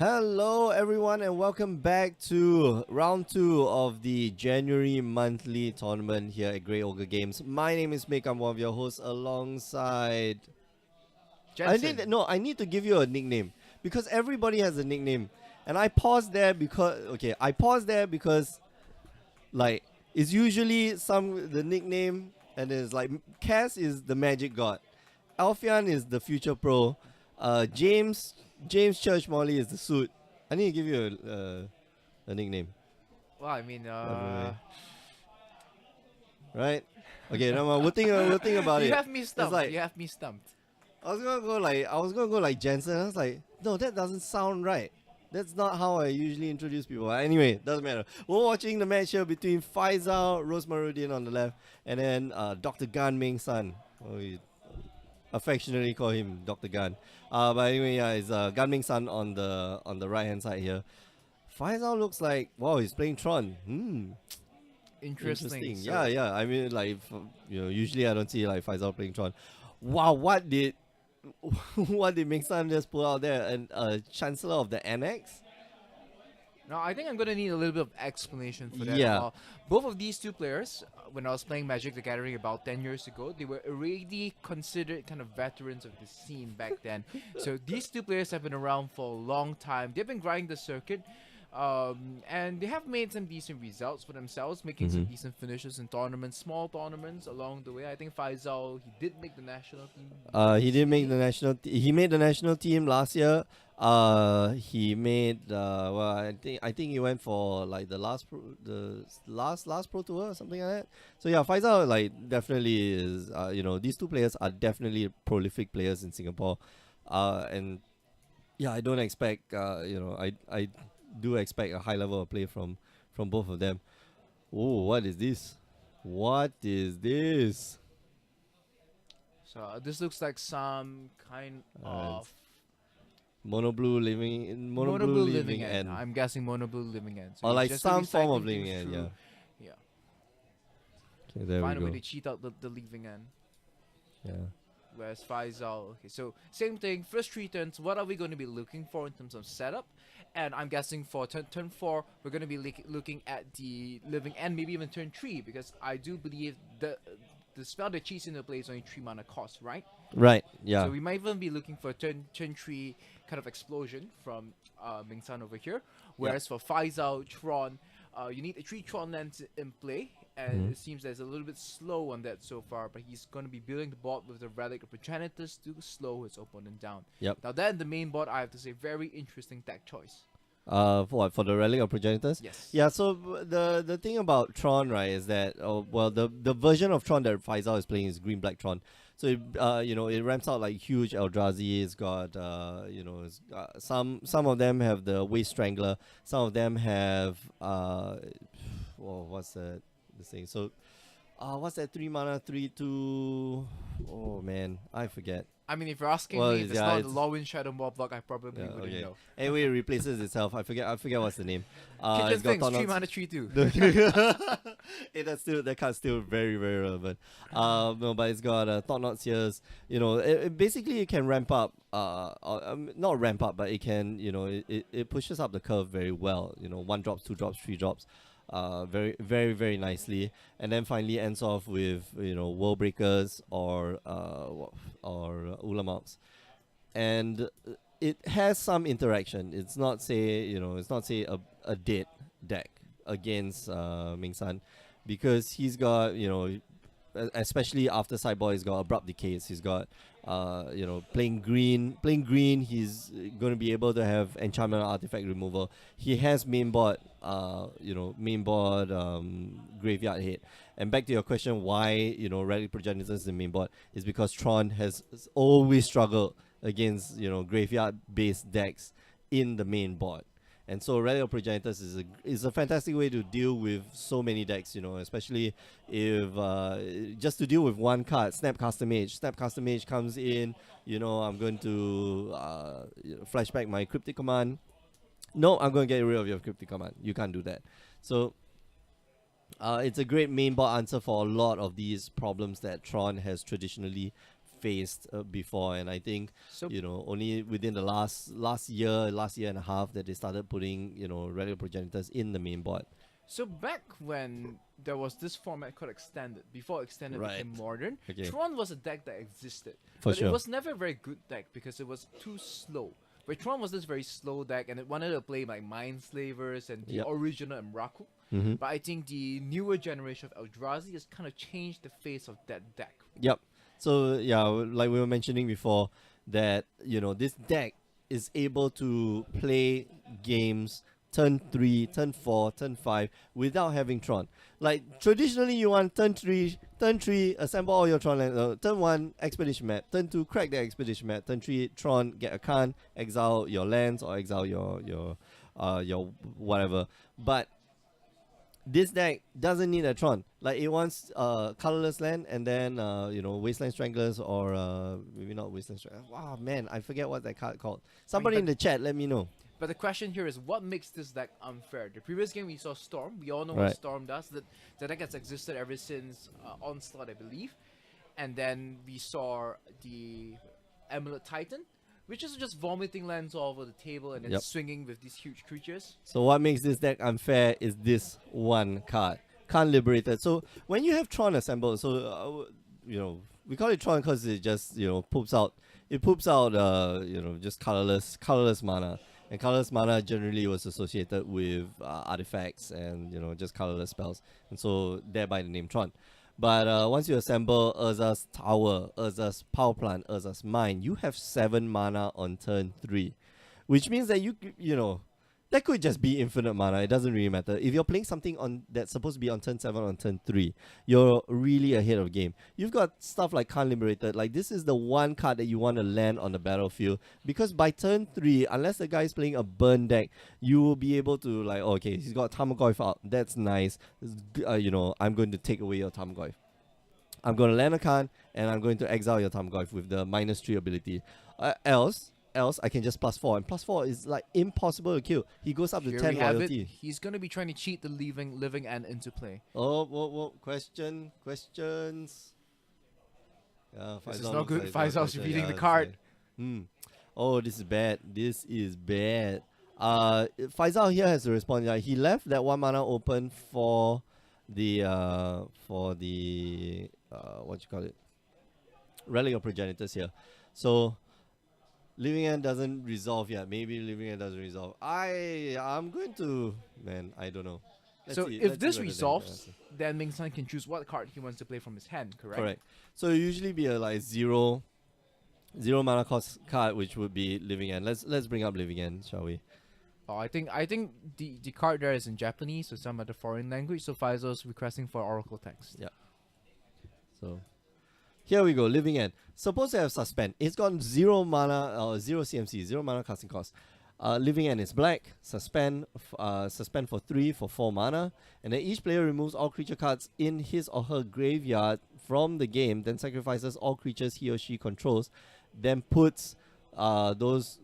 Hello, everyone, and welcome back to round 2 of the January monthly tournament here at Grey Ogre Games. My name is Mick. I'm one of your hosts alongside. Jensen. I need to give you a nickname because everybody has a nickname, and I paused there because like it's usually the nickname, and it's like Cass is the magic god, Alfian is the future pro, James Church Molly is the suit. I need to give you a nickname. Well, I mean, Right? Okay, no, we'll think about you it. have me stumped. like- You have me stumped. I was gonna go like Jensen. I was like, no, that doesn't sound right. That's not how I usually introduce people. Anyway, doesn't matter. We're watching the match here between Faisal Rosmaruddin on the left, and then Dr. Gan Ming San. We affectionately call him Dr. Gan. But anyway, yeah, it's Gan Ming San on the right hand side here. Faisal looks like, wow, he's playing Tron. Interesting. So Yeah. I mean, like, usually I don't see like Faisal playing Tron. Wow, what did Ming San just pull out there? And Chancellor of the Annex? Now, I think I'm gonna need a little bit of explanation for that. Yeah. Both of these two players, when I was playing Magic the Gathering about 10 years ago, they were already considered kind of veterans of the scene back then. So these two players have been around for a long time. They've been grinding the circuit. And they have made some decent results for themselves, making some decent finishes in tournaments, small tournaments along the way. I think Faisal, he did make the national team. He did make the national. He made the national team last year. He made. Well, I think he went for like the last pro tour or something like that. So yeah, Faisal like definitely is. These two players are definitely prolific players in Singapore. And yeah, I don't expect. I do expect a high level of play from both of them. Oh, what is this? What is this? So this looks like some kind of Mono blue mono blue living end. end. I'm guessing mono blue living end. So Or he's like just some form recycling of living things end, through. yeah. Yeah. Okay, there Find a we way go. to cheat out the leaving end. Yeah. Whereas Faisal, okay, so same thing. First 3 turns, what are we going to be looking for in terms of setup? And I'm guessing for turn 4, we're going to be looking at the living end, maybe even turn 3, because I do believe the spell that cheats into play is only 3 mana cost, right? Right, yeah. So we might even be looking for turn 3 kind of explosion from Ming San over here. Whereas for Faisal, Tron, you need 3 Tron lands in play. And it seems there's a little bit slow on that so far, but he's going to be building the board with the Relic of Progenitors to slow his opponent down. Yep. Now then, the main board, I have to say, very interesting deck choice. For what? For the Relic of Progenitors? Yes. Yeah, so the thing about Tron, right, is that the version of Tron that Faisal is playing is Green Black Tron. So it ramps out like huge Eldrazi. It's got some of them have the Waste Strangler. Some of them have what's that? This thing. So what's that 3 mana 3/2? Oh man, I forget. I mean, if you're asking Well, me if it's yeah, not the it's- Lawin Shadow Mob block, I probably wouldn't Okay. know. Anyway, it replaces itself. I forget what's the name. Kitchen It's got Things, 3 Thornouts. mana 3/2. That card's still very very relevant. No, but it's got Thought Seers. It basically it can ramp up. Not ramp up, but it can. It pushes up the curve very well. 1 drops, 2 drops, 3 drops. Very very very nicely, and then finally ends off with World Breakers or Ulamauts, and it has some interaction. It's not say a dead deck against Ming San, because he's got especially after sideboard, he's got Abrupt Decays. He's got playing green. He's going to be able to have enchantment artifact removal. He has main board graveyard hit. And back to your question, why Relic Progenitors is the main board, is because Tron has always struggled against graveyard based decks in the main board. And so Relic of Progenitors is a fantastic way to deal with so many decks, especially if just to deal with one card, Snapcaster Mage. Snapcaster Mage comes in, I'm going to flashback my Cryptic Command. No, I'm going to get rid of your Cryptic Command. You can't do that. So it's a great main board answer for a lot of these problems that Tron has traditionally faced before, and I think So only within the last year and a half that they started putting regular progenitors in the main board. So back when there was this format called Extended, before Extended Right. became modern, Okay. Tron was a deck that existed. For but sure. it was never a very good deck because it was too slow. But Tron was this very slow deck and it wanted to play like Mind Slavers and the Yep. original Emrakul. Mm-hmm. But I think the newer generation of Eldrazi has kind of changed the face of that deck. Yep. So yeah, like we were mentioning before, that this deck is able to play games turn 3, turn 4, turn 5 without having Tron. Like traditionally, you want turn 3, assemble all your Tron lands. Turn 1, expedition map. Turn 2, crack the expedition map. Turn 3, Tron, get a Khan, exile your lands or exile your whatever. But this deck doesn't need a Tron. Like it wants colorless land and then Wasteland Stranglers or maybe not Wasteland Stranglers. Wow, man, I forget what that card called. Somebody in the chat, let me know. But the question here is, what makes this deck unfair? The previous game we saw Storm. We all know Right. what Storm does. The deck has existed ever since Onslaught, I believe. And then we saw the Amulet Titan, which is just vomiting lands all over the table and then Yep. swinging with these huge creatures. So what makes this deck unfair is this one card, Khan Liberated. So when you have Tron assembled, so we call it Tron because it just poops out. It poops out just colorless mana. And colorless mana generally was associated with artifacts and just colorless spells, and so thereby the name Tron. But once you assemble Urza's Tower, Urza's Power Plant, Urza's Mine, you have 7 mana on turn 3, which means that that could just be infinite mana. It doesn't really matter. If you're playing something on that's supposed to be on turn 7 on turn 3, you're really ahead of game. You've got stuff like Khan Liberated. Like this is the one card that you want to land on the battlefield, because by turn 3, unless the guy is playing a burn deck, you will be able to okay, he's got Tarmogoyf out. That's nice. I'm going to take away your Tarmogoyf. I'm going to land a Khan and I'm going to exile your Tarmogoyf with the -3 ability. Else I can just +4, and +4 is like impossible to kill. He goes up to Here 10 we have loyalty. it. He's going to be trying to cheat the living end into play. Oh, questions. Yeah, This is Faisal not looks good. like Faisal's yeah, revealing the it's card. like, Oh, this is bad. Faisal here has to respond. Yeah, he left that 1 mana open for the what you call it, Relic of Progenitors here. So Living End doesn't resolve yet. Maybe Living End doesn't resolve. I'm going to I don't know. Let's So see- if let's this see whether they resolves, can then Ming San can choose what card he wants to play from his hand, correct? Correct. So it usually be a zero mana cost card, which would be Living End. Let's bring up Living End, shall we? Oh, I think the card there is in Japanese or some other foreign language, so Faisal's requesting for Oracle text. Yeah. So here we go, Living End. Supposed to have Suspend. It's got 0 mana or 0 CMC, 0 mana casting cost. Living End is black. Suspend for 3 for 4 mana, and then each player removes all creature cards in his or her graveyard from the game, then sacrifices all creatures he or she controls, then puts those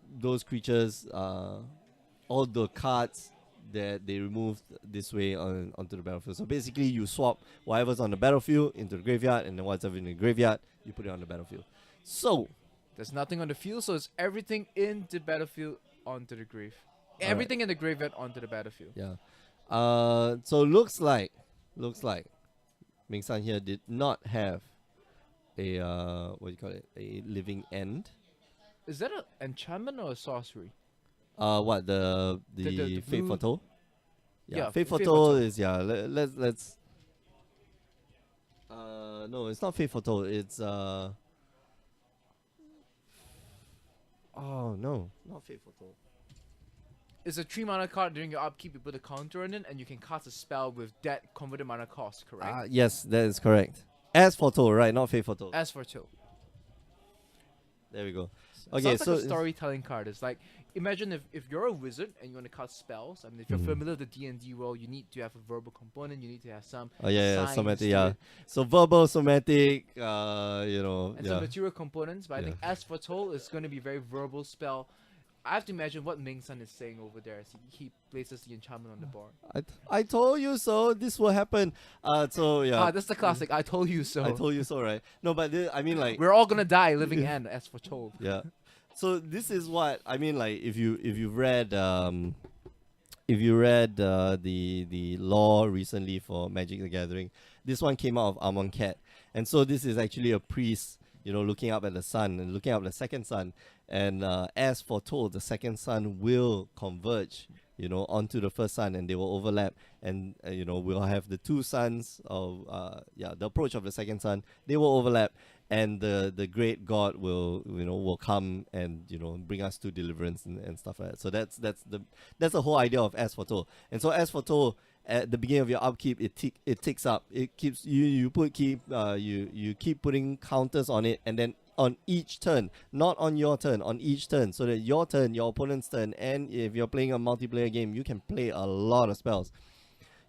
creatures, all the cards that they removed this way onto the battlefield. So basically you swap whatever's on the battlefield into the graveyard, and then whatever's in the graveyard you put it on the battlefield. So There's nothing on the field, so it's everything in the battlefield onto the grave. Everything in the graveyard onto the battlefield. yeah, so looks like Ming San here did not have a what do you call it, a Living End. Is that an enchantment or a sorcery? What the the Fate blue- Fatal? Yeah, Fate Fate Fatal Fatal. is let's no, it's not Fate Fatal. It's oh no, not Fate Fatal. It's a 3 mana card. During your upkeep, you put a counter on it, and you can cast a spell with that converted mana cost, correct? Yes, that is correct. As Fatal, right? Not Fate Fatal. As for two. There we go. Sounds Okay, like so a storytelling card. It's like, imagine if you're a wizard and you want to cast spells. I mean, if you're Mhm. familiar with the D&D world, you need to have a verbal component. You need to have some Oh yeah, science somatic. to Yeah. it, So verbal, somatic. and some Yeah. material components. But I think Yeah. as for toll, it's going to be very verbal spell. I have to imagine what Ming San is saying over there as he places the enchantment on the board. I told you so. This will happen. So yeah. Ah, that's the classic. I told you so. I told you so, right? No, but I mean, like, We're all gonna die, living end, as foretold. yeah. So this is what I mean. Like, if you've read the lore recently for Magic the Gathering, this one came out of Amonkhet, and so this is actually a priest, looking up at the sun and looking up at the second sun, and as foretold, the second sun will converge, onto the first sun, and they will overlap, and we'll have the two suns of the approach of the second sun. They will overlap, and the great God will come and bring us to deliverance and stuff like that. So that's the whole idea of as foretold. And so as foretold, at the beginning of your upkeep, it ticks up. It keeps you keep putting counters on it, and then on each turn, not on your turn, on each turn, so that your turn, your opponent's turn, and if you're playing a multiplayer game, you can play a lot of spells.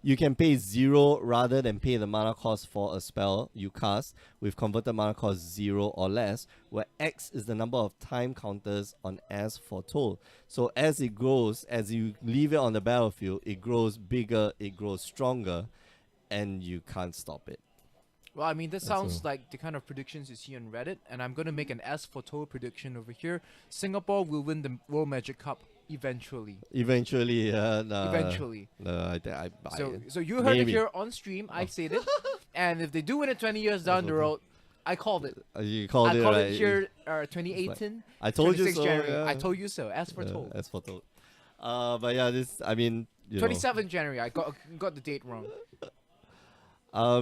You can pay 0 rather than pay the mana cost for a spell you cast with converted mana cost 0 or less, where X is the number of time counters on as foretold. So as it grows, as you leave it on the battlefield, it grows bigger, it grows stronger, and you can't stop it. Well, I mean, this sounds like the kind of predictions you see on Reddit, and I'm going to make an as foretold prediction over here. Singapore will win the World Magic Cup eventually. Eventually. Eventually. So you heard it here on stream. I said it. And if they do win it 20 years down the road, I called it. You called it, I called right? it here 2018. I told you so. January. Yeah. I told you so. As foretold. As foretold. But yeah, this, I mean, 27th January. I got the date wrong.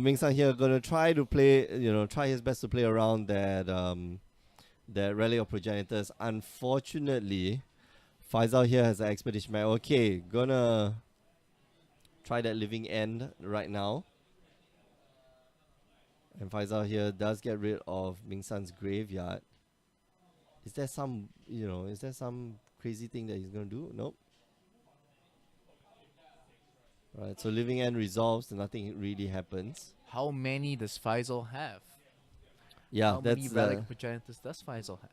Ming San here gonna try to play, try his best to play around that Relic of Progenitors. Unfortunately, Faisal here has an Expedition map. Okay, gonna try that Living End right now. And Faisal here does get rid of Ming San's graveyard. Is there some crazy thing that he's gonna do? Nope. Right, so Living End resolves, and nothing really happens. How many does Faisal have? Yeah, How that's many Relic Progenitors does Faisal have?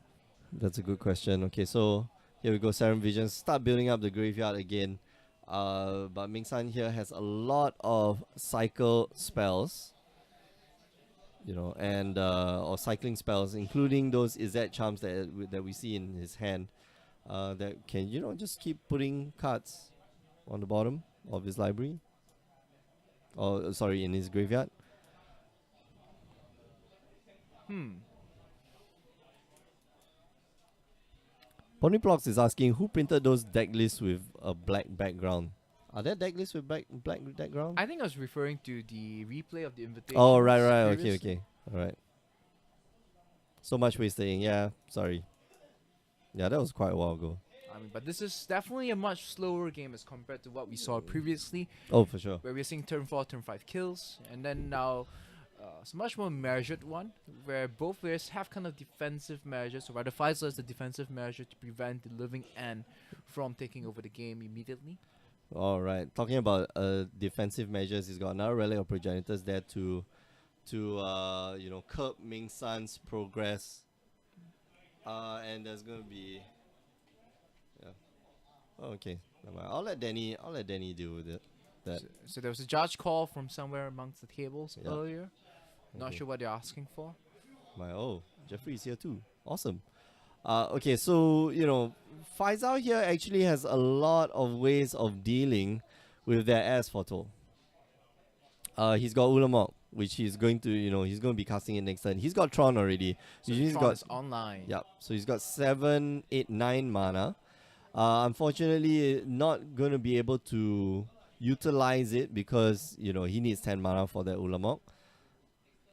That's a good question. Okay, so here we go. Serum Visions. Start building up the graveyard again. But Ming San here has a lot of cycle spells. And or cycling spells, including those Izzet charms that we see in his hand. That can just keep putting cards on the bottom of his library. Or sorry, in his graveyard. Ponyplox is asking who printed those deck lists with a black background. Are there deck lists with black background? I think I was referring to the replay of the invitation. Oh, right. Okay. All right. So much wasting. Yeah, sorry. Yeah, that was quite a while ago. I mean, but this is definitely a much slower game as compared to what we saw previously. Oh, for sure. Where we're seeing turn 4, turn 5 kills, and then now it's a much more measured one, where both players have kind of defensive measures, or rather Faisal is the defensive measure to prevent the Living End from taking over the game immediately. All right. Talking about defensive measures, he's got another Relic of Progenitors there to curb Ming San's progress. And there's gonna be okay. I'll let Danny deal with it. So there was a judge call from somewhere amongst the tables earlier. Not Okay. sure what they're asking for. Jeffrey is here too. Awesome. Okay, so Faisal here actually has a lot of ways of dealing with their as foretold. He's got Ulamog, which he's going to be casting it next turn. He's got Tron already. So He's Tron is online. Yep. So he's got 7, 8, 9 mana. Unfortunately, not gonna be able to utilize it because he needs 10 mana for that Ulamog.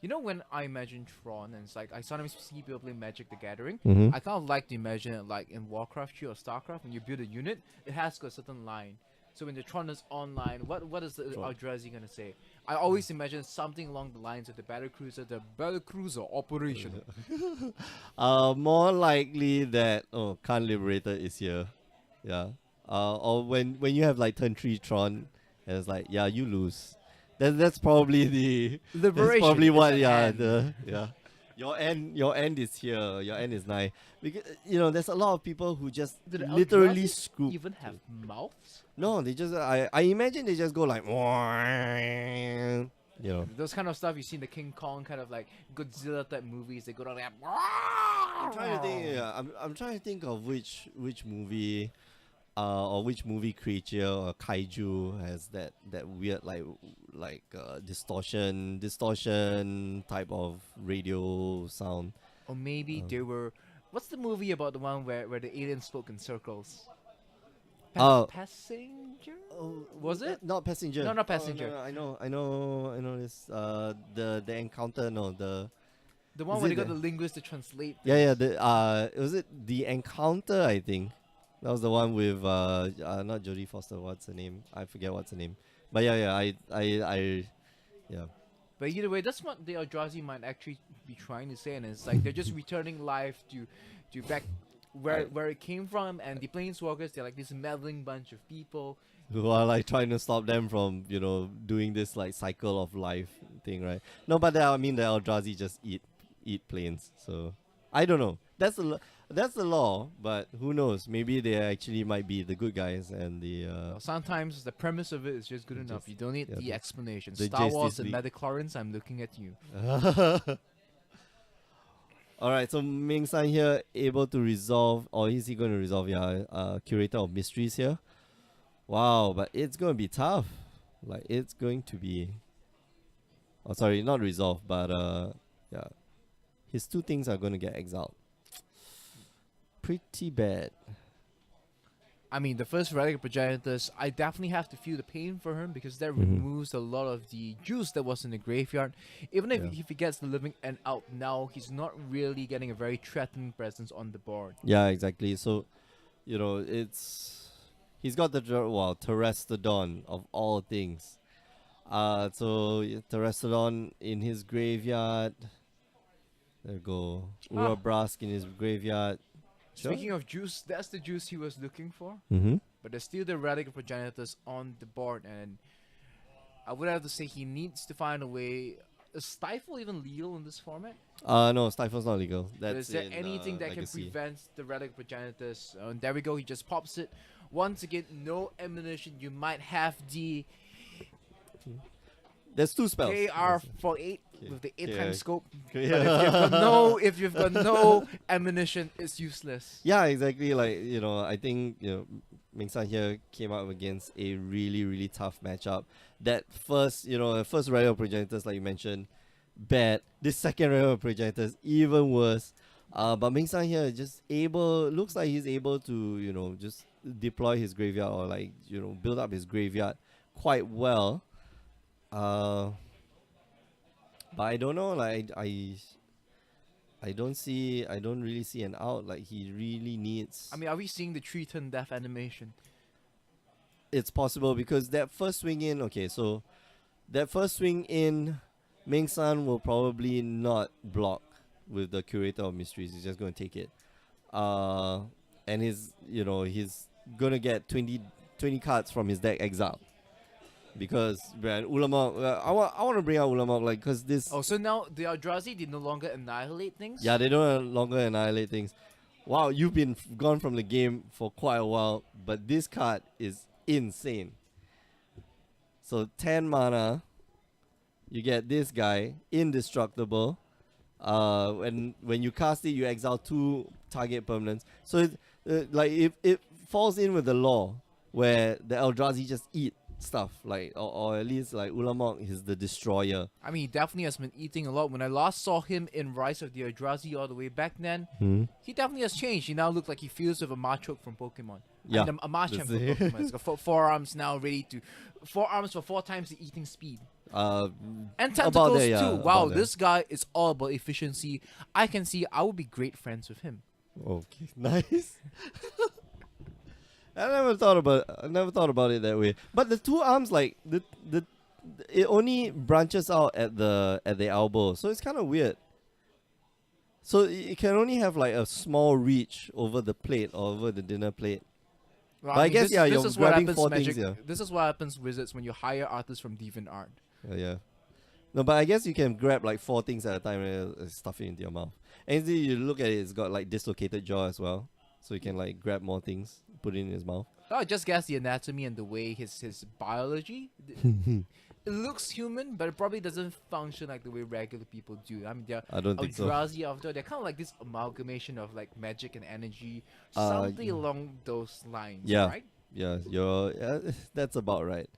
When I imagine Tron, and it's like I sometimes see people play Magic the Gathering, Mm-hmm. I kind of like to imagine it like in Warcraft 3 or Starcraft, when you build a unit, it has got a certain line. So when the Tron is online, what is the Eldrazi gonna say? I always imagine something along the lines of the Battlecruiser operation. More likely that Khan Liberator is here. Yeah. Or when you have like turn 3 Tron, and it's like, you lose. That's probably the Liberation. That's probably is what at hand. yeah. Your end is here. Your end is nigh. Because there's a lot of people who just Did the literally Eldrazi scoop. even have mouths? No, they just I imagine they just go like, Those kind of stuff you see in the King Kong kind of like Godzilla type movies. They go down like. I'm trying to think. Yeah, I'm trying to think of which movie, or which movie creature or kaiju has that weird distortion type of radio sound. Or maybe they were. What's the movie about the one where the aliens spoke in circles? Passenger? Was it? Not passenger? No, not Passenger. No, I know this. The encounter. No, the one is where it they got the- the linguist to translate. yeah. Was it the encounter? I think that was the one with not Jodie Foster. What's her name? I forget what's her name. But yeah. I yeah. But either way, that's what the Eldrazi might actually be trying to say, and it's like they're just returning life to back where it came from, and the Planeswalkers, they're like this meddling bunch of people. Who are like trying to stop them from doing this like cycle of life thing, right? No, but I mean the Eldrazi just eat planes, so I don't know. That's the law, but who knows? Maybe they actually might be the good guys, and the Sometimes the premise of it is just good enough. You don't need yeah, the explanation. the Star Justice Wars and League. Metachlorines, I'm looking at you. Alright, so Ming San here able to resolve, or is he going to resolve? Yeah, Curator of Mysteries here. Wow, but it's going to be tough. Like it's going to be. Oh, sorry, not resolve, but yeah, his two things are going to get exiled. Pretty bad. I mean, the first Relic of Progenitors, I definitely have to feel the pain for him because that Mhm. removes a lot of the juice that was in the graveyard. Even if, Yeah. if he gets the living end out now, he's not really getting a very threatening presence on the board. Yeah, exactly. So, he's got the Terrestodon of all things. Terrestodon in his graveyard. There we go. Ah. Urabrask in his graveyard. Sure. Speaking of juice, that's the juice he was looking for. Mm-hmm. But there's still the Relic of Progenitors on the board, and I would have to say he needs to find a way. Is Stifle even legal in this format? No, Stifle's not legal. But That's is there in, anything that Legacy. can prevent the Relic of Progenitors? There we go, he just pops it. Once again, no ammunition. You might have the There's two spells. KR48 Okay. with the 8 Okay. times scope. But Yeah. if you've got no ammunition, it's useless. Yeah, exactly. Like, I think, Ming San here came up against a really, really tough matchup. That first, first Rally of Progenitors, like you mentioned, bad. This second Rally of Progenitors, even worse. But Ming San here looks like he's able to, just deploy his graveyard or like, build up his graveyard quite well. But I don't know, like I don't really see an out. Like he really needs. I mean, are we seeing the 3-turn death animation? It's possible because that first swing in. Okay, so that first swing in, Ming San will probably not block with the Curator of Mysteries. He's just going to take it. And he's gonna get 20 cards from his deck exiled. Because when Ulamog, I want to bring out Ulamog like because this. Oh, so now the Eldrazi did no longer annihilate things? Yeah, they don't no longer annihilate things. Wow, you've been gone from the game for quite a while, but this card is insane. So 10 mana, you get this guy indestructible. When you cast it, you exile 2 target permanents. So like it falls in with the law where the Eldrazi just eat stuff, like or at least like Ulamog is the destroyer. I mean, he definitely has been eating a lot. When I last saw him in Rise of the Eldrazi all the way back then, he definitely has changed. He now looks like he feels with a Machoke from Pokemon. Yeah, And a Machamp from that's it. Pokemon. He's got forearms now ready to... Forearms for 4 times the eating speed. And About tentacles there, yeah, too. about Wow, there. this guy is all about efficiency. I can see I would be great friends with him. Okay, nice. I never thought about it that way. But the 2 arms, like it only branches out at the elbow, so it's kind of weird. So it can only have like a small reach over the plate or over the dinner plate. Well, But I guess, yeah, you're this is what grabbing happens, 4 Magic. things, yeah. This is what happens, Wizards, when you hire artists from DeviantArt. Yeah. No, but I guess you can grab like four things at a time and stuff it into your mouth. And then you look at it, it's got like dislocated jaw as well, so you can like grab more things, put it in his mouth. Oh, I just guess the anatomy and the way his biology. It looks human, but it probably doesn't function like the way regular people do. I mean, they're I don't think so. Eldrazi after they're kind of like this amalgamation of like magic and energy, Uh, something along those lines, yeah. right? Yeah, that's about right.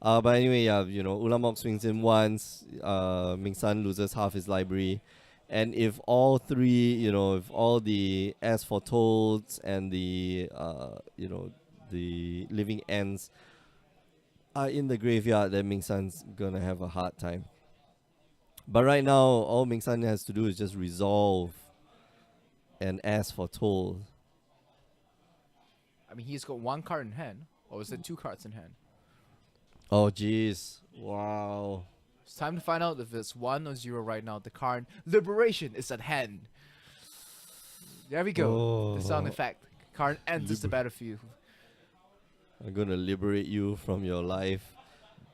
But anyway, yeah, Ulamog swings in once. Ming San loses half his library, and if all three, if all the as foretold and the living ends are in the graveyard, then Ming San's gonna have a hard time. But right now, all Ming San has to do is just resolve and as foretold. I mean, he's got one card in hand, or is it two cards in hand? Oh, jeez. Wow. It's time to find out if it's 1 or 0 right now. The card Liberation is at hand. There we go. The sound Oh. effect. Card enters the battlefield. I'm gonna liberate you from your life.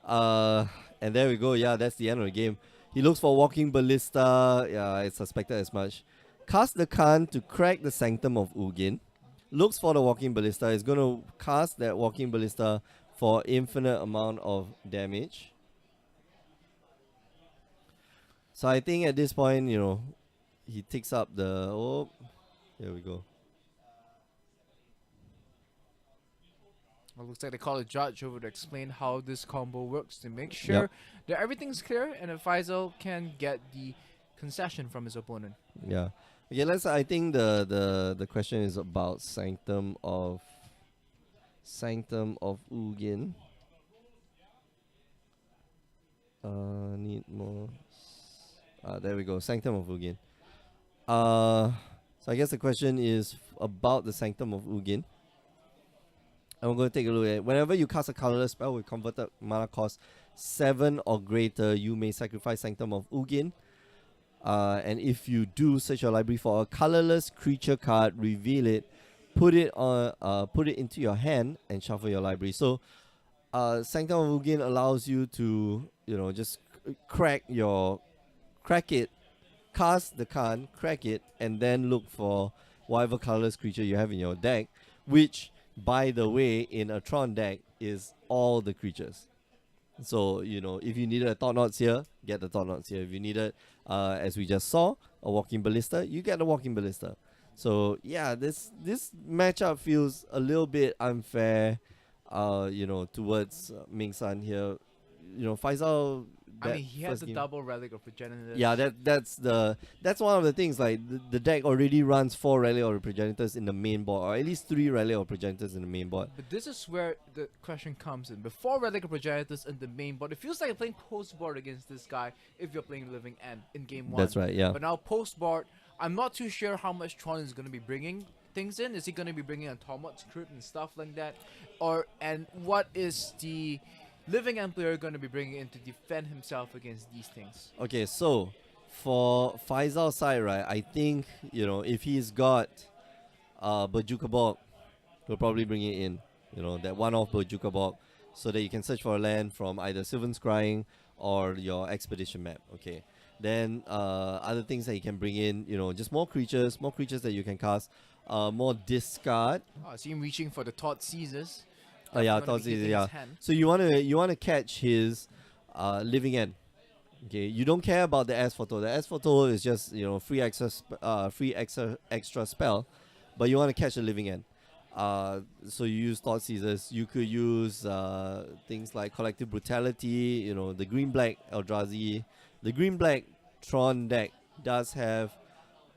And there we go. Yeah, that's the end of the game. He looks for Walking Ballista. Yeah, I suspected as much. Cast the Khan to crack the Sanctum of Ugin. Looks for the Walking Ballista. Is gonna cast that Walking Ballista for infinite amount of damage. So I think at this point, he takes up the here we go. Well, looks like they call a judge over to explain how this combo works to make sure that everything's clear and that Faisal can get the concession from his opponent. Yeah. Okay, I think the question is about Sanctum of Ugin. Need more. There we go. Sanctum of Ugin. So I guess the question is about the Sanctum of Ugin. And we're going to take a look at it. Whenever you cast a colorless spell with converted mana cost 7 or greater, you may sacrifice Sanctum of Ugin. And if you do, search your library for a colorless creature card, reveal it, put it into your hand, and shuffle your library. So, Sanctum of Ugin allows you to, just crack it, cast the card, crack it, and then look for whatever colorless creature you have in your deck, which, by the way, in a Tron deck is all the creatures. So, if you needed a Thought Knots here, get the Thought Knots here. If you needed, as we just saw, a Walking Ballista, you get a Walking Ballista. So, yeah, this matchup feels a little bit unfair, towards Ming San here. Faisal. I mean, he has a double Relic of Progenitors. Yeah, that's one of the things. Like the deck already runs 4 Relic of Progenitors in the main board, or at least 3 Relic of Progenitors in the main board. But this is where the question comes in. Before Relic of Progenitors in the main board, it feels like you're playing post board against this guy if you're playing Living End in game 1. That's right, yeah. But now post board, I'm not too sure how much Tron is going to be bringing things in. Is he going to be bringing a Tomot script and stuff like that? And what is the Living End player going to be bringing in to defend himself against these things? Okay, so for Faisal's side, right, I think, if he's got Bajuka Bog, he'll probably bring it in. That one-off Bajuka Bog, so that you can search for a land from either Sylvan Scrying or your Expedition map. Okay. Then other things that you can bring in, just more creatures that you can cast, more discard. I see him reaching for the Todd Caesars. Oh yeah, Gonna be hitting yeah. his hand. So you wanna catch his Living End. Okay, you don't care about the S photo. The S photo is just free extra spell, but you want to catch a Living End. So you use Thought Seizers. You could use things like Collective Brutality. The green black Eldrazi, the green black Tron deck does have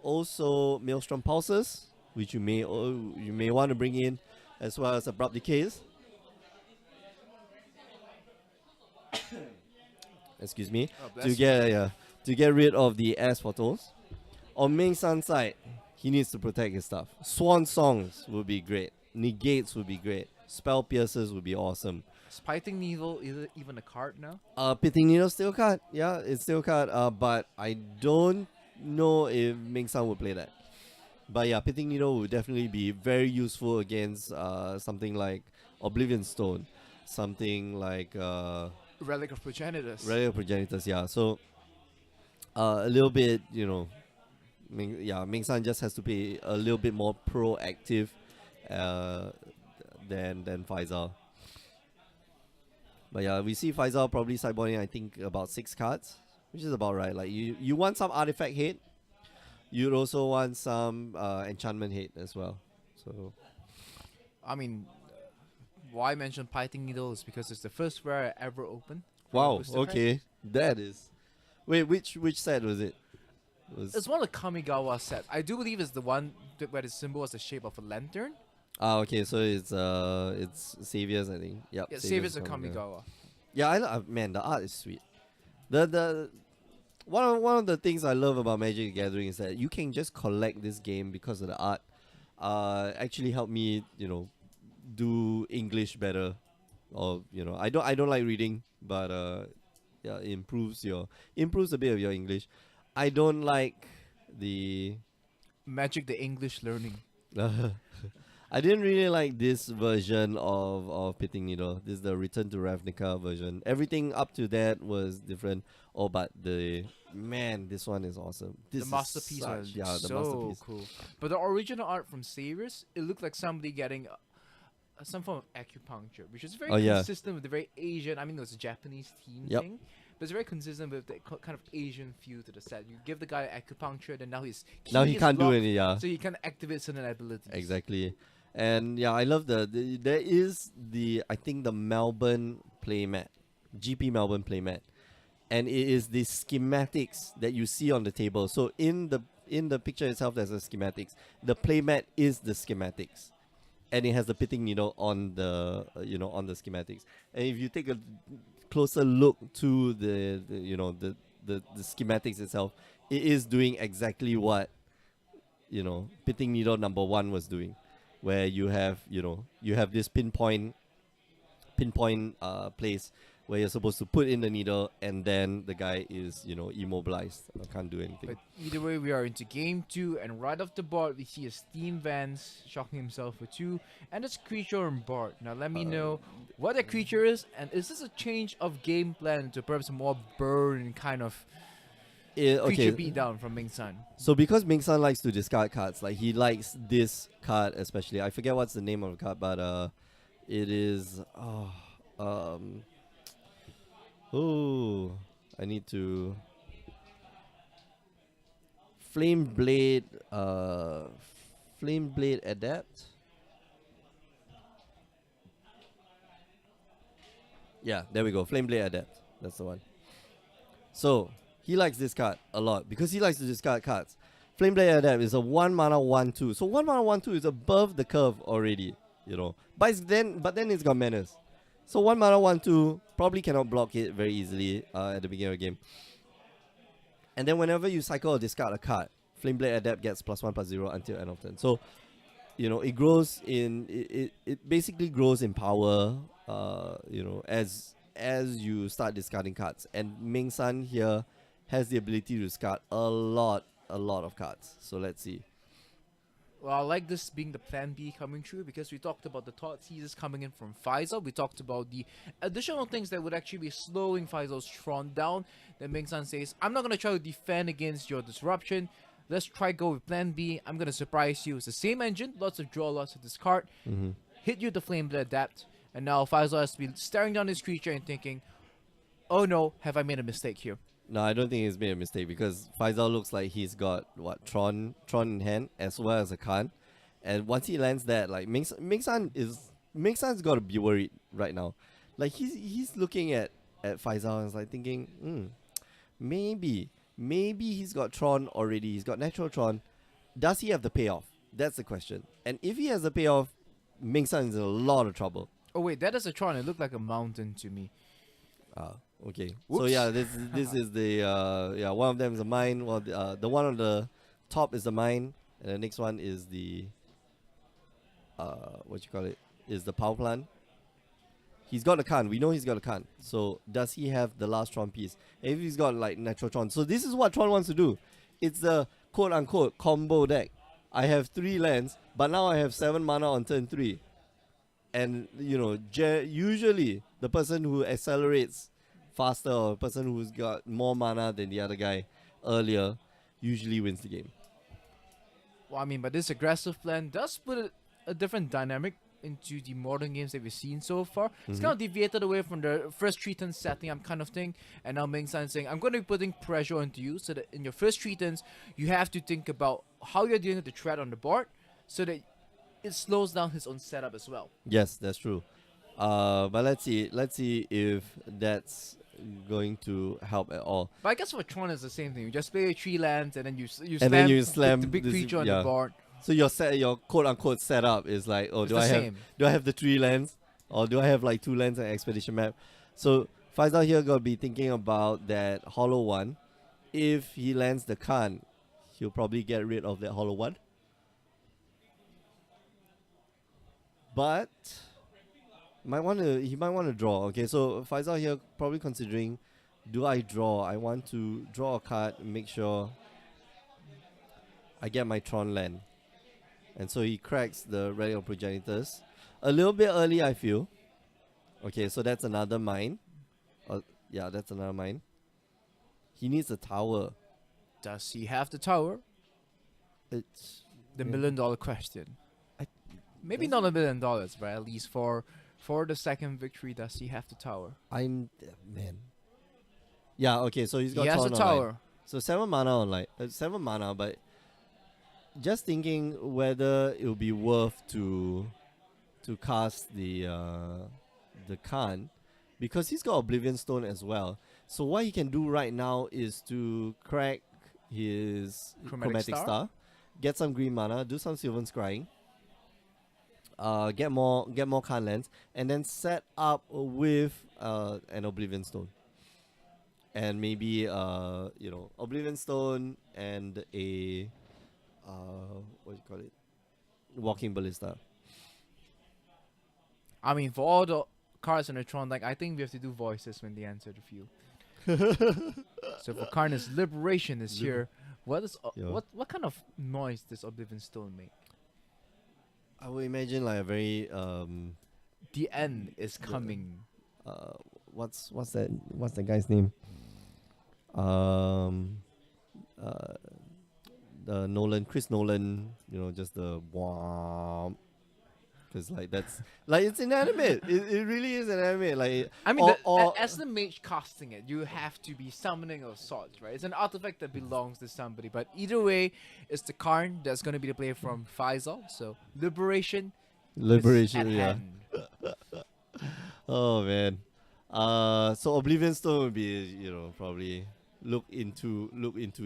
also Maelstrom Pulses, which you may want to bring in, as well as Abrupt Decays. Excuse me. Oh, bless To get rid of the S photos. On Ming San's side, he needs to protect his stuff. Swan Songs would be great. Negates would be great. Spell Piercers would be awesome. Spiting Needle is even a card now? Pitting Needle still a card. Yeah, it's still a card. But I don't know if Ming San would play that. But yeah, Pitting Needle would definitely be very useful against something like Oblivion Stone. Something like Relic of Progenitors. Relic Progenitors, yeah. So a little bit, Ming San just has to be a little bit more proactive uh, than Faisal. But yeah, we see Faisal probably sideboarding, I think, about 6 cards, which is about right. Like, you want some artifact hate, you'd also want some enchantment hate as well. So, I mean, why mention Python Needle is because it's the first rare I ever opened. from a wow, booster pack. okay. That is. Wait, which set was it? It's one of the Kamigawa sets. I do believe it's the one where the symbol is the shape of a lantern. Okay, so it's Saviors, I think. Yep. Yeah, Saviors of Kamigawa. Yeah, man, the art is sweet. The one of the things I love about Magic the Gathering is that you can just collect this game because of the art. Actually helped me, do English better. Or I don't like reading, but yeah, it improves a bit of your English. I don't like the Magic the English learning. I didn't really like this version of Pitting Needle. This is the Return to Ravnica version. Everything up to that was different. Oh, but this one is awesome. This The masterpiece is was such, yeah, the so masterpiece. cool. But the original art from Saviors, it looked like somebody getting some form of acupuncture, which is very Oh, yeah. consistent with the very Asian. I mean, it was a Japanese theme Yep. thing, but it's very consistent with the kind of Asian feel to the set. You give the guy acupuncture, then now his Now key he is can't do locked, any, yeah. so he can activate certain abilities. Exactly. And yeah, I love there is I think the Melbourne playmat, GP Melbourne playmat, and it is the schematics that you see on the table. So in the picture itself, there's the schematics. The playmat is the schematics, and it has the Pitting Needle on the on the schematics. And if you take a closer look to the schematics itself, it is doing exactly what Pitting Needle number 1 was doing, where you have this pinpoint place where you're supposed to put in the needle, and then the guy is immobilized, can't do anything. But either way, we are into game 2, and right off the board, we see a Steam Vance shocking himself for 2, and it's creature on board. Now, let me know what that creature is, and is this a change of game plan to perhaps a more burn kind of creature beatdown from Ming San? So because Ming San likes to discard cards, like he likes this card especially. I forget what's the name of the card, but it is I need to Flame Blade Adapt. Yeah, there we go. Flame Blade Adapt. That's the one. So he likes this card a lot because he likes to discard cards. Flame Blade Adapt is a 1 mana 1/2. So 1 mana 1/2 is above the curve already, But then it's got menace. So 1 mana 1/2 probably cannot block it very easily at the beginning of the game. And then whenever you cycle or discard a card, Flame Blade Adept gets +1/+0 until end of turn. So it grows it basically grows in power as you start discarding cards. And Ming San here has the ability to discard a lot of cards. So let's see. Well, I like this being the plan B coming true because we talked about the Thought Seizes coming in from Faisal. We talked about the additional things that would actually be slowing Faisal's Tron down. Then Ming San says, I'm not going to try to defend against your disruption. Let's try go with plan B. I'm going to surprise you. It's the same engine, lots of draw, lots of discard. Hit you with the Flame Blade Adapt. And now Faisal has to be staring down his creature and thinking, oh no, have I made a mistake here? No, I don't think he's made a mistake because Faisal looks like he's got Tron in hand as well as a Khan, and once he lands that, like Ming San's got to be worried right now. Like he's looking at Faisal and is like thinking, maybe he's got Tron already. He's got natural Tron. Does he have the payoff? That's the question. And if he has the payoff, Ming San is in a lot of trouble. Oh wait, that is a Tron. It looked like a mountain to me. Okay. Whoops. So yeah, this is the one of them is a mine. Well, the one on the top is the mine, and the next one is the is the power plant. He's got a Khan. We know he's got a Khan. So does he have the last Tron piece? If he's got like natural Tron. So this is what Tron wants to do. It's the quote unquote combo deck. I have 3 lands, but now I have 7 mana on turn 3. And usually the person who accelerates faster or a person who's got more mana than the other guy earlier usually wins the game. Well, I mean, but this aggressive plan does put a different dynamic into the modern games that we've seen so far. It's kind of deviated away from the first 3 turns setting up kind of thing, and now Ming San saying, I'm going to be putting pressure onto you so that in your first 3 turns, you have to think about how you're dealing with the threat on the board so that it slows down his own setup as well. Yes, that's true. But let's see if that's going to help at all. But I guess for Tron it's the same thing. You just play 3 lands and then you And then you slam the big this- creature on yeah. the board. So your quote unquote setup is like, oh, It's do the I same. have the 3 lands, or do I have like 2 lands and expedition map? So Faisal here gotta be thinking about that hollow one. If he lands the Khan, he'll probably get rid of that hollow one. But he might want to draw. Okay, so Faisal here probably considering, do I draw? I want to draw a card, make sure I get my Tron land. And so he cracks the Relic of Progenitors. A little bit early, I feel. Okay, so that's another mine. Yeah, that's another mine. He needs a tower. Does he have the tower? It's The yeah. $1 million question. I- Maybe does not $1 million, but at least for the second victory, does he have the tower? Man. Yeah, okay, so he's got He has Tron the online. tower. So 7 mana online. 7 mana, but just thinking whether it will be worth to cast the Khan, because he's got Oblivion Stone as well. So what he can do right now is to crack his Chromatic Star? get some green mana, do some Sylvan Scrying, get more Khan lands, and then set up with an Oblivion Stone. And maybe Oblivion Stone and a what do you call it? Walking Ballista. I mean, for all the cards in the Tron deck, I think we have to do voices when they answer the field. So for Karna's Liberation is here. What is Yeah. what kind of noise does Oblivion Stone make? I would imagine like a very The end is coming. what's that guy's name? The Chris Nolan, just the womp. Because like that's like it's inanimate. It really is inanimate. Like I mean, or as the mage casting it, you have to be summoning of sorts, right? It's an artifact that belongs to somebody. But either way, it's the Karn that's going to be the player from Faisal. So Liberation. Is at yeah. hand. Oh man. So Oblivion Stone would be, probably look into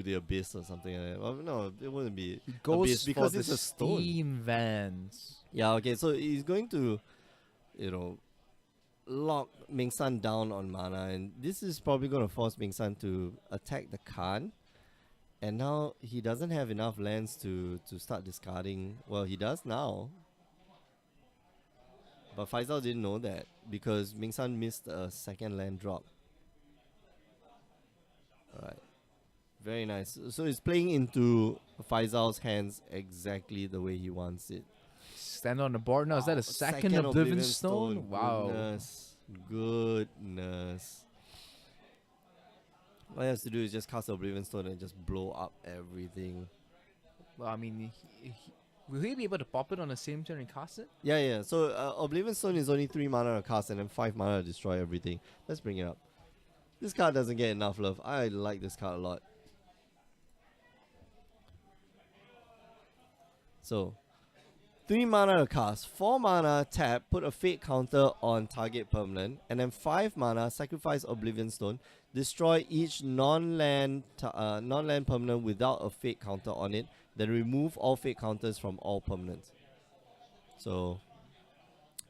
the abyss or something like that. Well, no, it wouldn't be He goes abyss because for it's the a stone. Steam Vans. Yeah, okay, so he's going to, lock Ming San down on mana, and this is probably going to force Ming San to attack the Khan. And now he doesn't have enough lands to start discarding. Well, he does now. But Faisal didn't know that because Ming San missed a second land drop. Alright. Very nice. So he's playing into Faisal's hands exactly the way he wants it. Stand on the board now. Is that a second Oblivion Stone? Wow. Goodness. All he has to do is just cast Oblivion Stone and just blow up everything. Well, I mean, will he be able to pop it on the same turn and cast it? Yeah. So Oblivion Stone is only 3 mana to cast and then 5 mana to destroy everything. Let's bring it up. This card doesn't get enough love. I like this card a lot. So, 3 mana to cast, 4 mana tap, put a fate counter on target permanent, and then 5 mana sacrifice Oblivion Stone, destroy each non-land permanent without a fate counter on it, then remove all fate counters from all permanents. So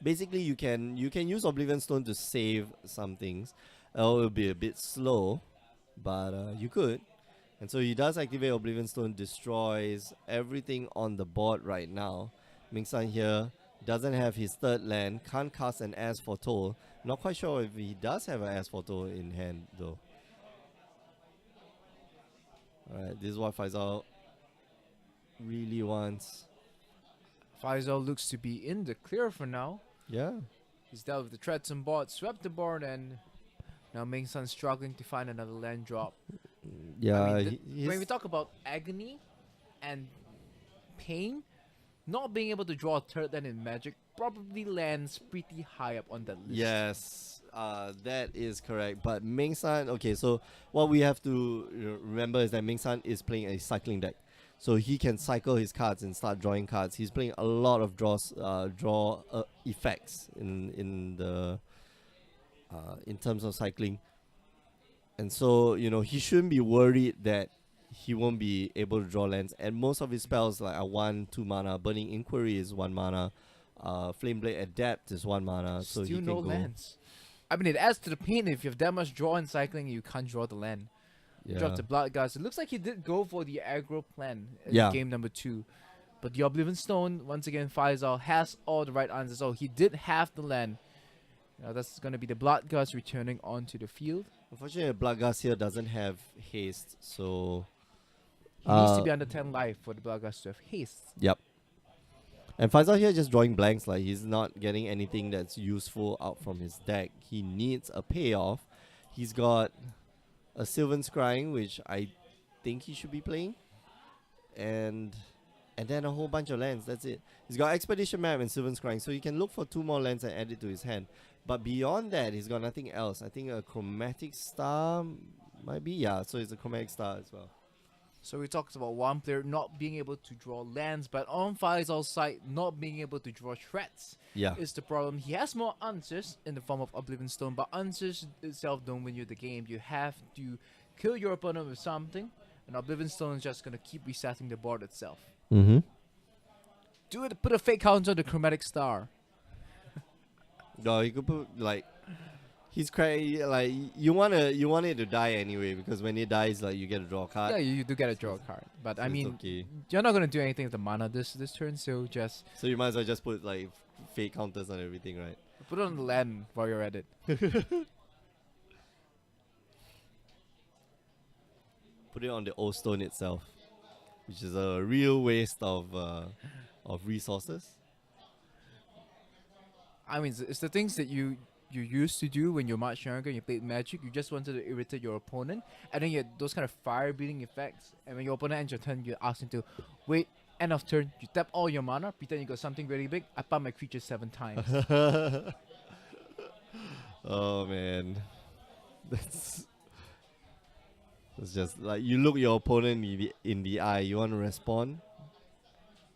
basically you can use Oblivion Stone to save some things. It will be a bit slow, but you could. And so he does activate Oblivion Stone, destroys everything on the board right now. Ming San here doesn't have his third land, can't cast an As for Toll. Not quite sure if he does have an As for Toll in hand though. Alright, this is what Faisal really wants. Faisal looks to be in the clear for now. Yeah. He's dealt with the threats on board, swept the board, and Now Ming Sun's struggling to find another land drop. I Yeah, mean, he's when we talk about agony and pain, not being able to draw a third land in Magic probably lands pretty high up on that list. yes, that is correct. But Ming San, okay, so what we have to remember is that Ming San is playing a cycling deck, so he can cycle his cards and start drawing cards. He's playing a lot of draw effects in terms of cycling, and so he shouldn't be worried that he won't be able to draw lands. And most of his spells like are 1-2 mana. Burning Inquiry is 1 mana. Flame Blade Adept is 1 mana. So he Still can no go. lands. I mean, it adds to the pain if you have that much draw in cycling and you can't draw the land. Yeah. Drop the Bloodgust. It looks like he did go for the aggro plan in Yeah. game number 2. But the Oblivion Stone, once again, Faisal has all the right answers. So he did have the land. Now that's going to be the Bloodgust returning onto the field. Unfortunately, Bloodgust here doesn't have haste, so He needs to be under 10 life for the Bloodgust to have haste. yep. And Faisal here just drawing blanks, like he's not getting anything that's useful out from his deck. He needs a payoff. He's got a Sylvan Scrying, which I think he should be playing, and then a whole bunch of lands. That's it. He's got Expedition Map and Sylvan Scrying, so he can look for 2 more lands and add it to his hand. But beyond that, he's got nothing else. I think a Chromatic Star might be, yeah. So it's a Chromatic Star as well. So we talked about one player not being able to draw lands, but on Faisal's side, not being able to draw threats Yeah. is the problem. He has more answers in the form of Oblivion Stone, but answers itself don't win you the game. You have to kill your opponent with something, and Oblivion Stone is just going to keep resetting the board itself. Mm-hmm. Put a fake counter on the Chromatic Star. No, you could put like he's crazy. Like you want it to die anyway, because when it dies, like you get to draw a card. Yeah, you do get to draw a card, but So I it's mean, okay. you're not going to do anything with the mana this turn, so just So you might as well just put like fake counters on everything, right? put it on the land while you're at it. Put it on the old stone itself, which is a real waste of resources. I mean, it's the things that you used to do when you're much younger and you played Magic. You just wanted to irritate your opponent, and then you had those kind of fire breathing effects. And when your opponent ends your turn, you ask him to wait, end of turn, you tap all your mana, pretend you got something really big. I pump my creature 7 times. Oh man, that's just like you look your opponent in the eye. You want to respond?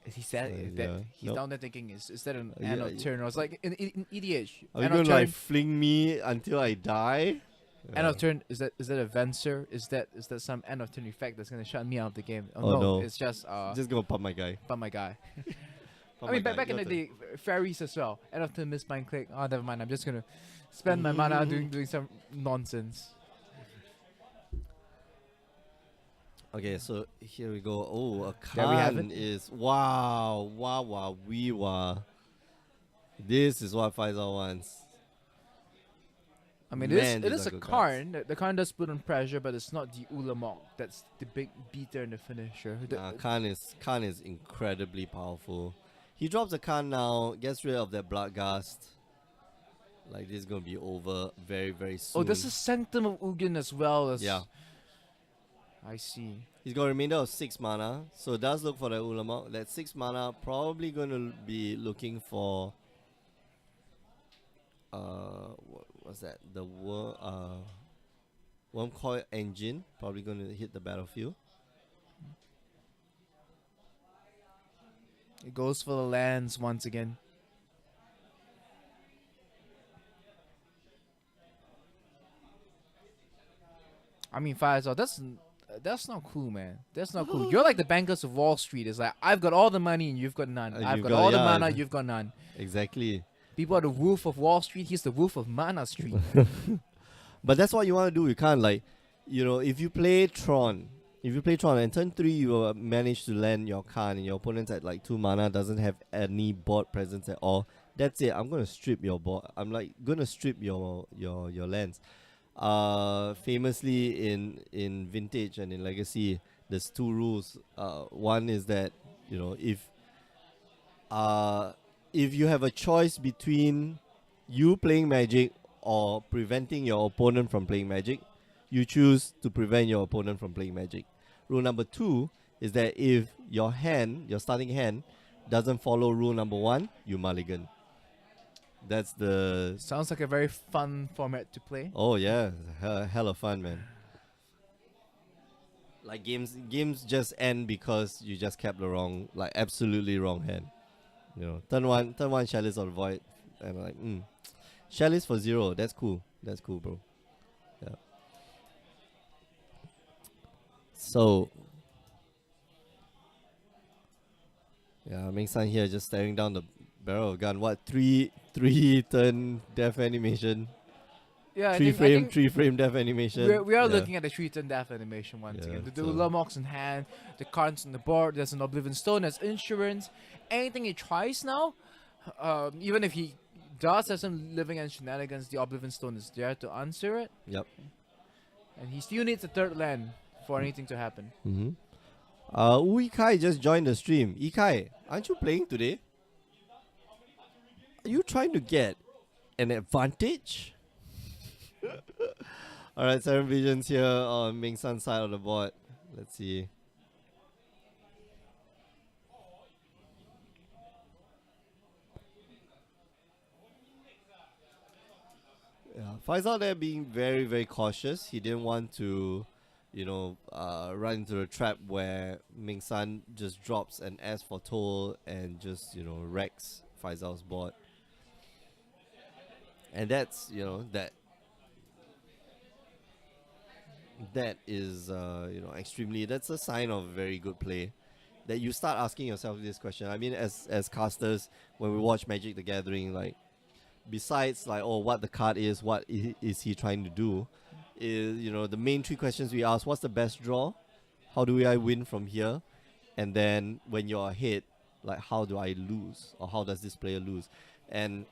He said that yeah. he's Nope. down there thinking, is that an Yeah, end of yeah. turn? I was like, in EDH, Are you end gonna of turn, like fling me until I die? end of turn. Is that a Venser? Is that some end of turn effect that's gonna shut me out of the game? Oh, no. It's just Just gonna pump my guy. but my guy. Pump I mean, my guy. back in Your the turn. day, fairies as well. End of turn, miss mind click. Oh, never mind. I'm just gonna spend my mana doing some nonsense. Okay, so here we go. Oh, a There we have Khan it. is wow. This is what Faisal wants. I mean, Man, it these is are a good Karn. The Karn does put on pressure, but it's not the Ulamog. That's the big beater and the finisher. Khan is incredibly powerful. He drops a Khan now, gets rid of that Bloodgust. Like this is gonna be over very, very soon. Oh, there's a Sanctum of Ugin as well. Yeah. I see. He's got a remainder of 6 mana, so it does look for the Ulamog. That 6 mana probably gonna be looking for what's that? The Worm Coil Engine, probably gonna hit the battlefield. It goes for the lands once again. I mean, Faisal, that's not cool, man. That's not cool. You're like the bankers of Wall Street. It's like, I've got all the money and you've got none. And I've you've got got- all the yeah. mana, you've got none. Exactly. People are the wolf of Wall Street. He's the wolf of Mana Street. But that's what you want to do. You can't like, if you play Tron, and turn 3 you will manage to land your Khan and your opponent's at like 2 mana, doesn't have any board presence at all. That's it. I'm gonna strip your board. I'm like gonna strip your lands. Famously in Vintage and in Legacy, there's 2 rules. One is that if you have a choice between you playing Magic or preventing your opponent from playing Magic, you choose to prevent your opponent from playing Magic. Rule number 2 is that if your starting hand, doesn't follow rule number 1, you mulligan. That's the... Sounds like a very fun format to play. Oh yeah, hella fun, man. Like games just end because you just kept the wrong, like absolutely wrong hand. You know, turn one chalice or void, and I'm like, chalice for 0. That's cool. That's cool, bro. Yeah. So, yeah, Ming San here just staring down the barrel of a gun. What, three turn death animation? Yeah, Three I think frame death animation. we are Yeah. looking at the 3-turn death animation once Yeah, again. The so- Lamok's in hand, the cards on the board, there's an Oblivion Stone, there's insurance. Anything he tries now, even if he does have some living and shenanigans, the Oblivion Stone is there to answer it. Yep. And he still needs a third land for anything to happen. Mm-hmm. Ikai just joined the stream. Ikai, aren't you playing today? Are you trying to get an advantage? Alright, 7 visions here on Ming San's side of the board. Let's see. Yeah, Faisal there being very, very cautious. He didn't want to, run into a trap where Ming San just drops an S for toll and just, wrecks Faisal's board. And that's, that is, extremely, that's a sign of very good play. That you start asking yourself this question. I mean, as casters, when we watch Magic the Gathering, like, besides, like, what the card is, what is he trying to do, is, the main 3 questions we ask: what's the best draw? How do I win from here? And then when you're ahead, like, how do I lose? Or how does this player lose? And,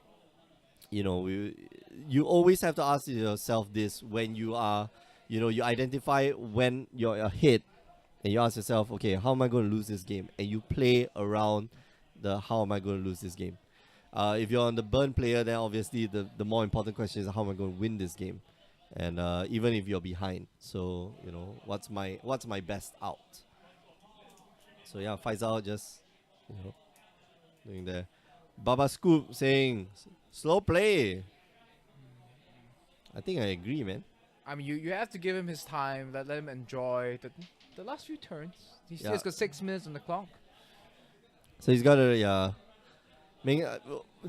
you always have to ask yourself this when you are, you identify when you're ahead and you ask yourself, okay, how am I going to lose this game? And you play around the how am I going to lose this game? If you're on the burn player, then obviously the more important question is how am I going to win this game? And even if you're behind, so what's my best out? So yeah, Faisal just doing there. Baba Scoop saying slow play. I think I agree, man. I mean, you have to give him his time, let him enjoy the last few turns. He's Yeah. got 6 minutes on the clock. So he's got to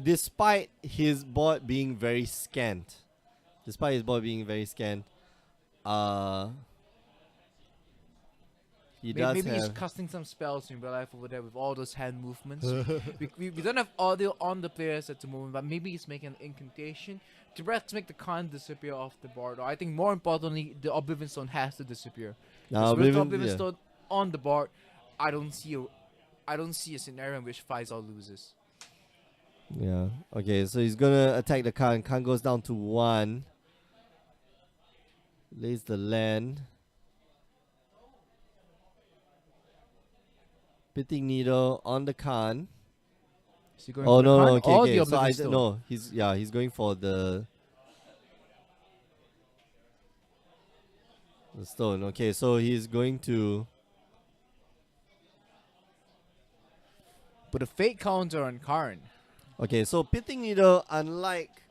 despite his board being very scant, he does Maybe he's have. casting some spells in real life over there with all those hand movements. we don't have audio on the players at the moment, but maybe he's making an incantation to perhaps make the con disappear off the board. Or I think more importantly, the Oblivion Stone has to disappear. Now, With the Oblivion, Oblivion yeah. Stone on the board, I don't see a scenario in which Faisal loses. Yeah. Okay, so he's gonna attack the Khan. Khan goes down to 1. Lays the land. Pitting Needle on the Khan. Is he going Oh for the no, Khan okay, or okay. the So Oblivion Stone? no, he's going for the stone. Okay, so he's going to Put a fake counter on Karn. Okay, so Pitting Needle, unlike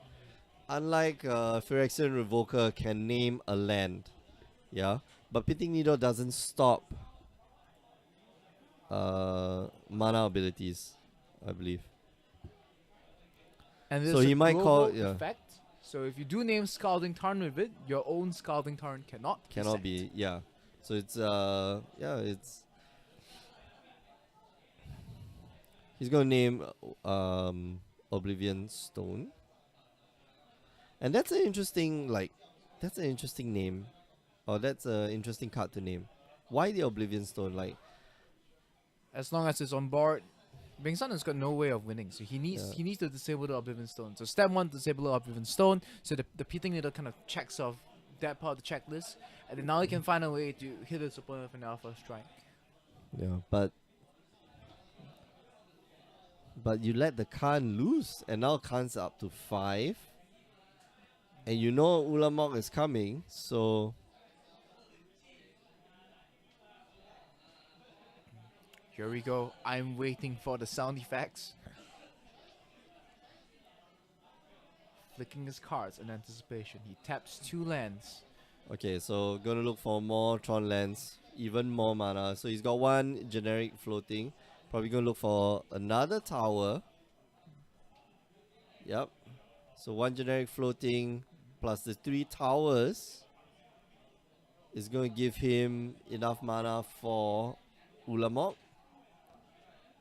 Phyrexian Revoker, can name a land, yeah. But Pitting Needle doesn't stop mana abilities, I believe. And So there's he a might call- global yeah. effect. So if you do name Scalding Tarn with it, your own Scalding Tarn cannot Cannot set. be, yeah. So it's it's. He's gonna name Oblivion Stone, and that's an interesting name, or that's an interesting card to name. Why the Oblivion Stone? Like, As long as it's on board, Bing Sun has got no way of winning. So he needs Yeah. to disable the Oblivion Stone. So step 1, disable the Oblivion Stone. So the Pitting Needle kind of checks off that part of the checklist, and then now he can find a way to hit his opponent with an alpha strike. yeah, but you let the Khan lose, and now Khan's up to 5. And you know Ulamog is coming, so Here we go. I'm waiting for the sound effects. Flicking his cards in anticipation. He taps 2 lands. okay, so gonna look for more Tron lands, even more mana. So he's got one generic floating. Probably gonna look for another tower. Yep. So one generic floating plus the 3 towers is going to give him enough mana for Ulamog,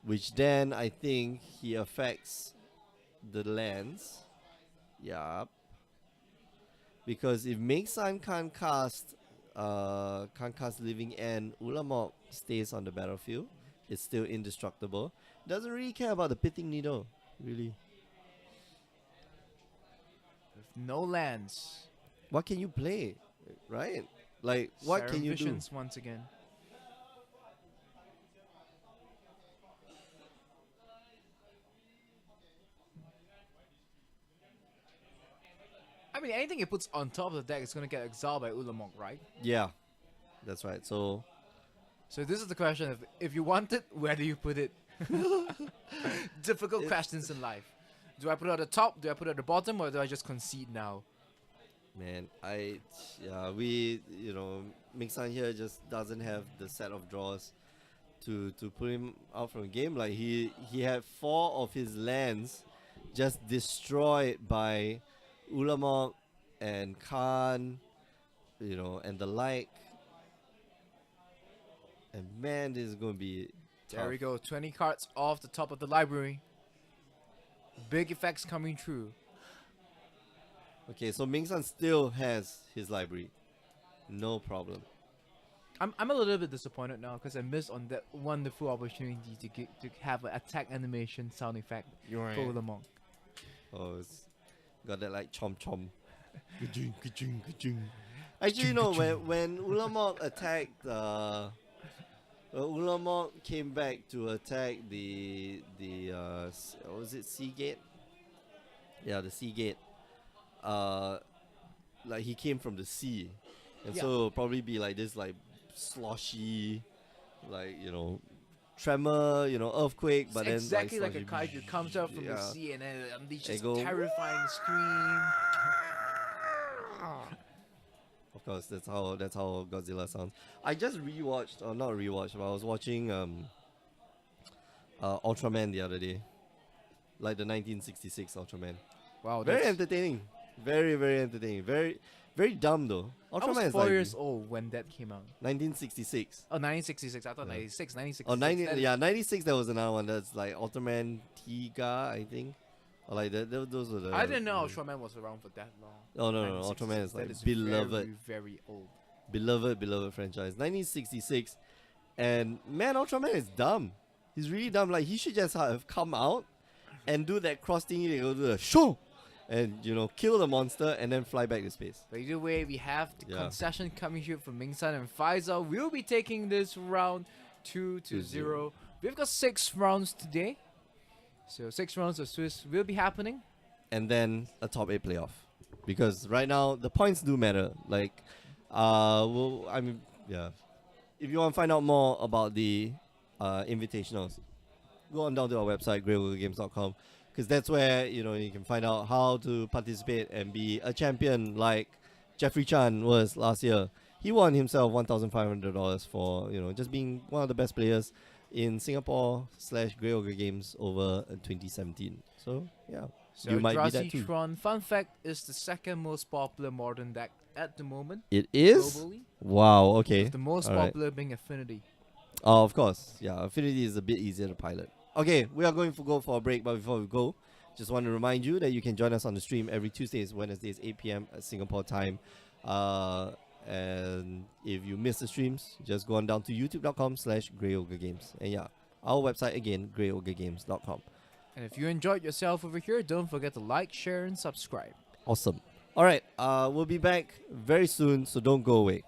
which then I think he affects the lands. Yup. Because if Mingsan can't cast Living End, Ulamog stays on the battlefield. It's still indestructible. Doesn't really care about the Pitting Needle, really. With no lands. What can you play, right? Like, what Serum can you Visions once again. I mean, anything he puts on top of the deck is going to get exiled by Ulamog, right? do? Yeah, that's right. So, So this is the question: if you want it, where do you put it? Difficult questions in life. Do I put it at the top? Do I put it at the bottom? Or do I just concede now? man, we, Mingsan here just doesn't have the set of draws to put him out from the game. Like he had 4 of his lands just destroyed by Ulamog and Khan, and the like. And man, this is gonna be tough. There we go. 20 cards off the top of the library. Big effects coming through. Okay, so Mingsan still has his library. No problem. I'm a little bit disappointed now because I missed on that wonderful opportunity to have an attack animation sound effect for Ulamog. Oh, it's got that like chom chom. Ka-ching, ka-ching, ka-ching. Actually, no. When Ulamog attacked, Ulamog came back to attack the was it Seagate? Yeah, the Seagate. Like he came from the sea, and Yeah. so it'll probably be like this, like sloshy, like tremor, earthquake, but then Exactly like a sloshy. kaiju comes out from the Yeah. sea and then unleashes go, a terrifying scream. Of course, that's how Godzilla sounds. I just rewatched, or not rewatched, but I was watching Ultraman the other day, like the 1966 Ultraman. Wow, Very that's... entertaining, very very entertaining, very very dumb though. I Ultraman was is 4 like years old when that came out. 1966. Oh, 1966. I thought Yeah. 96. 1966. Oh, 90, that- yeah, 96. There was another one that's like Ultraman Tiga, I think. Or like those were the. I didn't know Ultraman was around for that long. Oh no, 1966. Ultraman is That like is beloved, very, very old. beloved franchise. 1966, and man, Ultraman is dumb. He's really dumb. Like he should just have come out and do that cross thingy. They go do the show, and kill the monster and then fly back to space. But either way, we have the Yeah. concession coming here from Mingsan and Faisal. We'll be taking this round 2-0. We've got 6 rounds today. So 6 rounds of Swiss will be happening. And then a top 8 playoff, because right now the points do matter. Like, yeah. If you want to find out more about the invitationals, go on down to our website greatworldgames.com, because that's where you can find out how to participate and be a champion like Jeffrey Chan was last year. He won himself $1,500 for just being one of the best players in Singapore/Grey Ogre Games over 2017. So yeah, So you might be that Eldrazi too. Tron, fun fact, is the second most popular modern deck at the moment It is. globally. Wow. Okay. With the most Alright. popular being Affinity. Oh, of course. Yeah, Affinity is a bit easier to pilot. Okay, we are going to go for a break, but before we go, just want to remind you that you can join us on the stream every Tuesdays, Wednesdays, 8 p.m. at Singapore time. And if you miss the streams, just go on down to youtube.com/GreyOgreGames. And yeah, our website again, GreyOgreGames.com. And if you enjoyed yourself over here, don't forget to like, share, and subscribe. Awesome. All right, we'll be back very soon, so don't go away.